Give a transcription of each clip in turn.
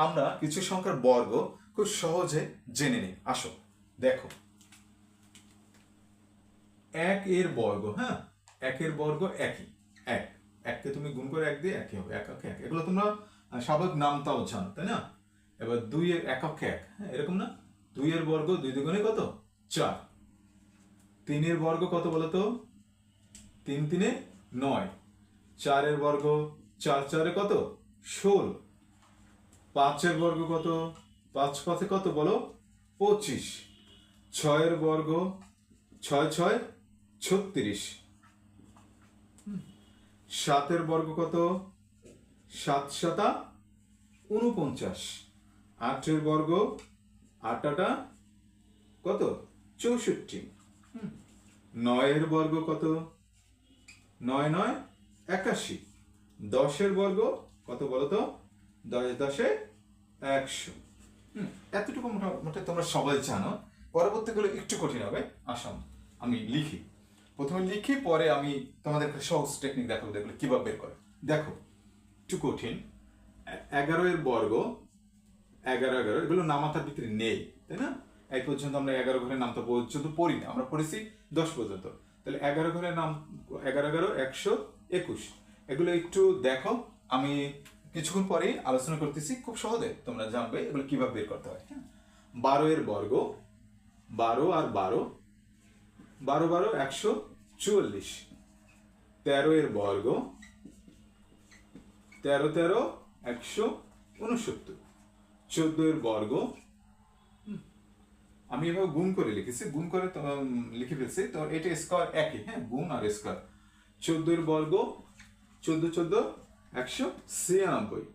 আমরা কিছু সংখ্যার বর্গ খুব সহজে জেনে নিই। আসো দেখো, 1 এর বর্গ, হ্যাঁ 1 এর বর্গ একই, 1, 1কে তুমি গুণ করে 1 দিয়ে একই হবে, 1 অক্ষে 1। এগুলো তোমরা স্বাভাবিক নামতাও জানো, তাই না? এবার 2 এর 1 অক্ষে 1, হ্যাঁ এরকম না? 2 এর বর্গ 2 দুগুণে কত? 4। 3 এর বর্গ কত বলো তো? 3 3 9। 4 এর বর্গ 4 4 কত? 16। 5 এর বর্গ কত? 5 5 কত বলো? 25। 6 এর বর্গ 6 6 36। 7 এর বর্গ কত? 7 7 49। 8 এর বর্গ 8 8 কত? 64। 9 এর বর্গ কত? 9 9 81। 10 এর বর্গ কত বলো তো? 10 10 100। এতটুকু মোটামুটি তোমরা সবাই জানো। পরবর্তীগুলো একটু কঠিন হবে। আসো আমি লিখি, প্রথমে লিখি, পরে আমি তোমাদেরকে সহজ টেকনিক দেখাবো, দেখলে কিভাবে বের করে। দেখো একটু কঠিন। 11 এর বর্গ 11 11, এগুলো নামাতার ভিতরে নেই, তাই না? এই পর্যন্ত আমরা 11 ঘরের নামতা পর্যন্ত পড়ি না, আমরা পড়েছি 10 পর্যন্ত। তাহলে 11 ঘরের নাম 11 11 121। এগুলো একটু দেখো, আমি কিছুক্ষণ পরেই আলোচনা করতেছি, খুব সহজে তোমরা জানবে এগুলো কিভাবে বের করতে হয়। 12 এর বর্গ 12 আর 12, 12 12 144। 13 এর বর্গ 13 13 169। 14 এর বর্গ, আমি এভাবে গুণ করে লিখেছি, গুণ করে লিখে ফেলছি, তো এটা স্কোয়ার একই, হ্যাঁ গুণ আর স্কোয়ার। 14 এর বর্গ 14 14 196।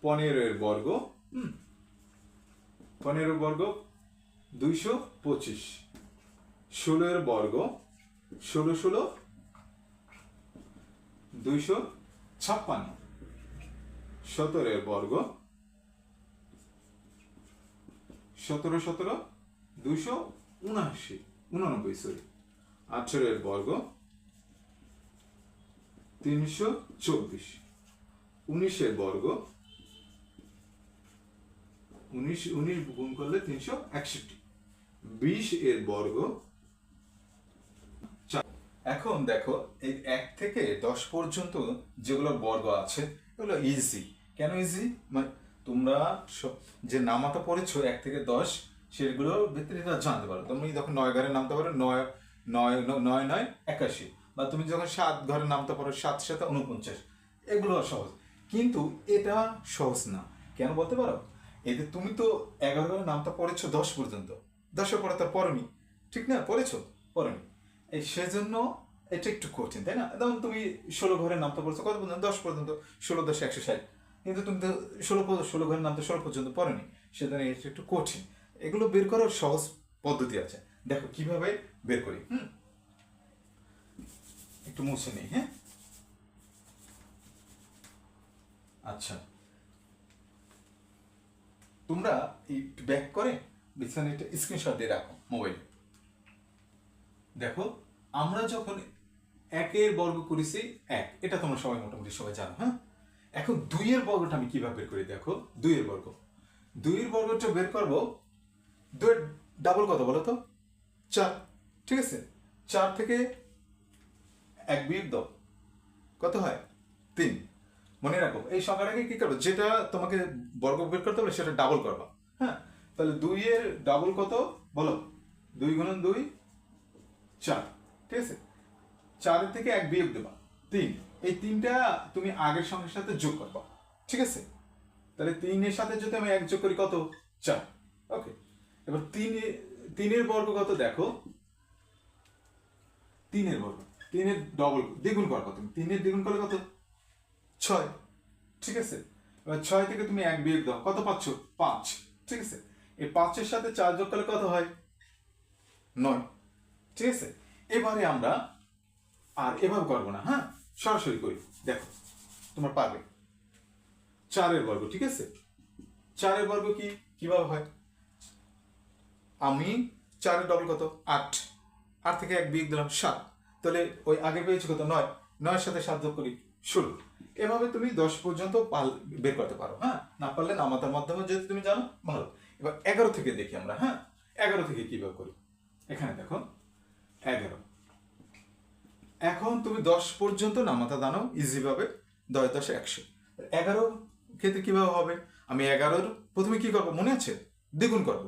15 এর বর্গ 15 বর্গ 225। 16 এর বর্গ 16 16 256। 17 এর বর্গ 17 17 279, সরি। 18 এর বর্গ 324। 19 এর বর্গ 19 19 গুণ করলে 361। 20 এর বর্গ। এখন দেখো এই 1 থেকে 10 পর্যন্ত যেগুলো বর্গ আছে এগুলো ইজি। কেন ইজি? মানে তোমরা যে নামাটা পড়েছো 1 থেকে 10, সেগুলোর ভিতরে জানতে পারো। তুমি যখন 9 ঘরের নামতে পারো 9 9 9 9 81, বা তুমি যখন 7 ঘরের নামতে পারো 7 7 49। এগুলো সহজ, কিন্তু এটা সহজ না। কেন বলতে পারো? এতে তুমি তো 11 ঘরের নামটা পড়েছো 10 পর্যন্ত, 10 পরে তো পড়নি, ঠিক না? পড়েছো? পড়নি। এই সেজন্য এটা একটু কঠিন, তাই না? যেমন তুমি 16 ঘরের নামটা পড়েছো কত পর্যন্ত? 10 পর্যন্ত। 16 10 160, কিন্তু তুমি তো 16 ঘরের নামটা 16 পর্যন্ত পড়নি, সেজন্য এটা একটু কঠিন। এগুলো বের করার সহজ পদ্ধতি আছে, দেখো কিভাবে বের করি। একটু মুছে নেই, হ্যাঁ। আচ্ছা, তোমরা একটু ব্যাক করে বিছানে একটা স্ক্রিনশট দিয়ে রাখো মোবাইলে। দেখো আমরা যখন 1 এর বর্গ করেছি 1, এটা তোমরা সবাই মোটামুটি সবাই জানো, হ্যাঁ। এখন 2 এর বর্গটা আমি কিভাবে বের করি দেখো। 2 এর বর্গ, 2 এর বর্গটা বের করবো। 2 এর ডাবল কত বলো তো? 4, ঠিক আছে? 4 থেকে 1 বিয়োগ দাও, কত হয়? 3। মনে রাখো এই সংখ্যাটাকে কি করবো, যেটা তোমাকে বর্গ বের করতে হবে সেটা ডাবল করবা, হ্যাঁ। তাহলে 2 এর ডাবল কত বলো? 2 গুণন 2 4, ঠিক আছে? 4 থেকে 1 বিয়োগ দেবা 3। এই 3টা তুমি আগের সংখ্যার সাথে যোগ করবা, ঠিক আছে? তাহলে 3 এর সাথে যদি আমি 1 যোগ করি কত? 4। ওকে, এবার 3 এর বর্গ কত দেখো। 3 এর বর্গ, 3 এর ডবল দ্বিগুণ করবা তুমি। 3 এর দ্বিগুণ করলে কত? 6, ঠিক আছে? এবার 6 থেকে তুমি 1 বিয়োগ দাও, কত পাচ্ছ? 5, ঠিক আছে? এই 5 এর সাথে 4 যোগ করলে কত হয়? 9, ঠিক আছে? এবারে আমরা আর এভাবে করবো না, হ্যাঁ, সরাসরি করি, দেখো তোমরা পারবে। 4 এর বর্গ, ঠিক আছে? 4 এর বর্গ কিভাবে হয়? আমি 4 এর ডবল কত? 8, 8 থেকে 1 বিয়োগ দিলাম 7, তাহলে ওই আগে পেয়েছি কত? 9, 9 এর সাথে 7 যোগ করি 16। এভাবে তুমি 10 পর্যন্ত বের করতে পারো, হ্যাঁ। না পারলে নামাতার মাধ্যমে যদি তুমি জানো ভালো। এবার 11 থেকে দেখি আমরা, হ্যাঁ। 11 থেকে কিভাবে করি, এখানে দেখো 11। এখন তুমি 10 পর্যন্ত নামাতা জানো ইজি ভাবে, 10 10 100। 11 ক্ষেত্রে কিভাবে হবে, আমি 11-র প্রথমে কি করবো মনে আছে, দ্বিগুণ করবো।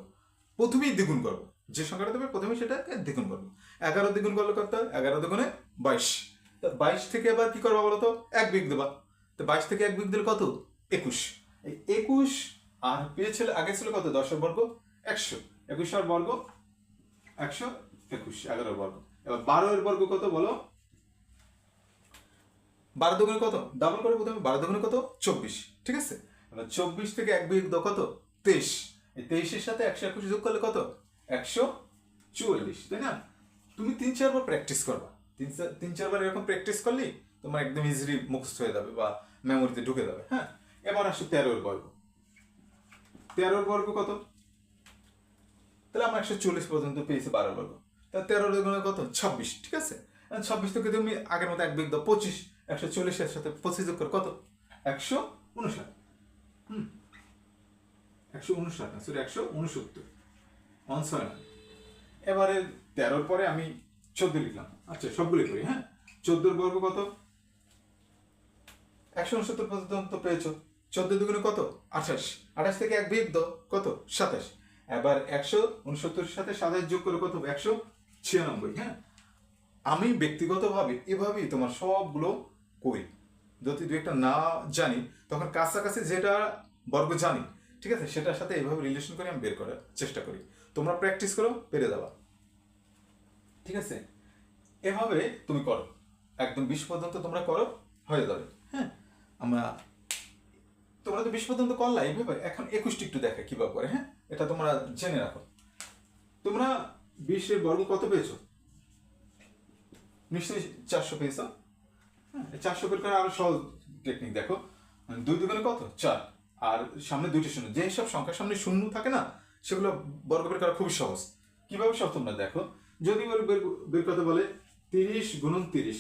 প্রথমেই দ্বিগুণ করবো, যে সংখ্যাটা দেবে প্রথমে সেটাকে দ্বিগুণ করবো। 11 দ্বিগুণ করলে কত হয়, 11 দ্বিগুণে 22। 22 থেকে এবার কি করবা বলো তো, 1 বিয়োগ দেবা। তো 22 থেকে 1 বিয়োগ দিলে কত, 21। এই 21 আর পেয়েছিল আগে ছিল কত, 10-এর বর্গ 100, 21-এর বর্গ 100, 21 11-এর বর্গ। এবার 12-এর বর্গ কত বলো, 12 দুগুণে কত, ডাবল করে প্রথমে 12 দুগুণে কত, 24, ঠিক আছে। এবার 24 থেকে 1 বিয়োগ দাও কত, 23। এই 23-এর সাথে 121 যোগ করলে কত, 144, তাই না। তুমি 3-4 বার প্র্যাকটিস করবা, 3-4 বার এরকম প্র্যাকটিস করলেই তোমার একদম ইজিলি মুখস্থ হয়ে যাবে বা মেমোরিতে ঢুকে যাবে, হ্যাঁ। এবার আসো 13-এর বর্গ। 13-এর বর্গ কত, তাহলে আমরা 140 পর্যন্ত পেয়েছি 12 বর্গ। তাহলে 13 দুগুণে কত, 26, ঠিক আছে। 26 থেকে তুমি আগের মতো 1 বিয়োগ দাও, 25। 140-এর সাথে 25 যোগ করে কত, 159। 159 না, সরি 169, 169। এবারে 13-র পরে আমি 14 লিখলাম, আচ্ছা সবগুলি করি, হ্যাঁ। 14-এর বর্গ কত, 169 পর্যন্ত পেয়েছো। 14 দুগুণে কত, 28। 28 থেকে 1 বিয়োগ দাও কত, 27। এবার 169-এর সাথে 27 যোগ করে কত হবে, 196, হ্যাঁ। আমি ব্যক্তিগতভাবে এভাবেই তোমার সবগুলো করি, যদি দু একটা না জানি তখন কাছাকাছি যেটা বর্গ জানি, ঠিক আছে, সেটার সাথে এভাবে রিলেশন করে আমি বের করার চেষ্টা করি। তোমরা প্র্যাকটিস করো, পেরে যাবা, ঠিক আছে। এভাবে তুমি করো, একদম 20 পর্যন্ত তোমরা করো, হয়ে যাবে, হ্যাঁ। আমরা তোমরা তো 20 পর্যন্ত করলা এইভাবে, এখন 21টি একটু দেখে কিভাবে করে, হ্যাঁ। এটা তোমরা জেনে রাখো। তোমরা 20-এর বর্গ কত পেয়েছো, নিশ্চয়ই 400 পেয়েছো, হ্যাঁ। 400 বের করে আরো সহজ টেকনিক দেখো, 2 দুগুণে কত, 4, আর সামনে 2টি শূন্য। যে সব সংখ্যার সামনে শূন্য থাকে না, সেগুলো বর্গ বের করা খুবই সহজ। কিভাবে সহজ তোমরা দেখো, যদি বের করতে বলে 30 গুণন 30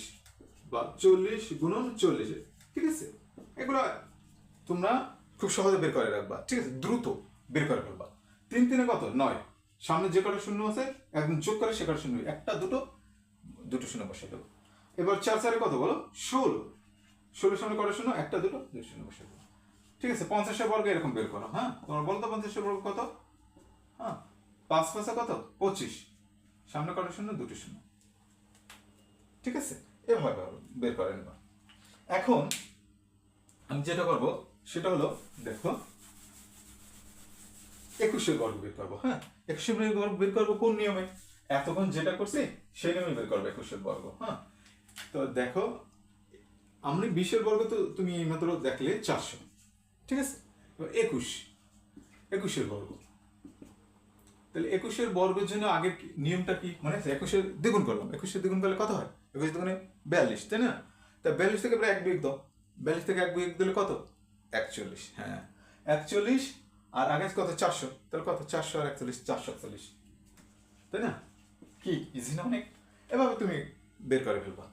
বা 40 গুণন 40, ঠিক আছে, এগুলো তোমরা খুব সহজে বের করে রাখবা, ঠিক আছে, দ্রুত বের করে ফেলবা। 3 3 কত, 9, সামনে যে কটা শূন্য আছে একদম যোগ করে সে কটা শূন্য, একটা দুটো শূন্য বসে দেবো। এবার 4 4 কত বলো, 16, 16 সামনে কটা শূন্য, একটা দুটো শূন্য বসে দেবো, ঠিক আছে। 50-এর বর্গ এরকম বের করো, হ্যাঁ। তোমরা বলো তো 50-এর বর্গ কত, হ্যাঁ। 5 5 কত, 25, সামনে কটা শূন্য, দুটো শূন্য, ঠিক আছে। এভাবে বের করে নেবা। এখন আমি যেটা করবো সেটা হলো, দেখো 21-এর বর্গ বের করবো, হ্যাঁ। 21-এর বর্গ বের করবো কোন নিয়মে, এতক্ষণ যেটা করছি সেই নিয়মে বের করবো 21-এর বর্গ, হ্যাঁ। তো দেখো আমরা 20-এর বর্গ তো তুমি মাত্র দেখলে 400, ঠিক আছে। এবার 21-এর বর্গ, তাহলে 21-এর বর্গের জন্য আগের নিয়মটা কি মনে আছে, 21-এর দ্বিগুণ করলাম। 21-এর দ্বিগুণ করলে কত হয়, 21 দুগুণে 42, তাই না। তা 42 থেকে প্রায় 1 বিয়োগ দাও, 42 থেকে 1 বিয়োগ দিলে কত, 41, হ্যাঁ 41। আর আগে কত, 400, তাহলে কত, 400 আর 41, 441, তাই না। কি ইজি না অনেক, এভাবে তুমি বের করে ফেলবা।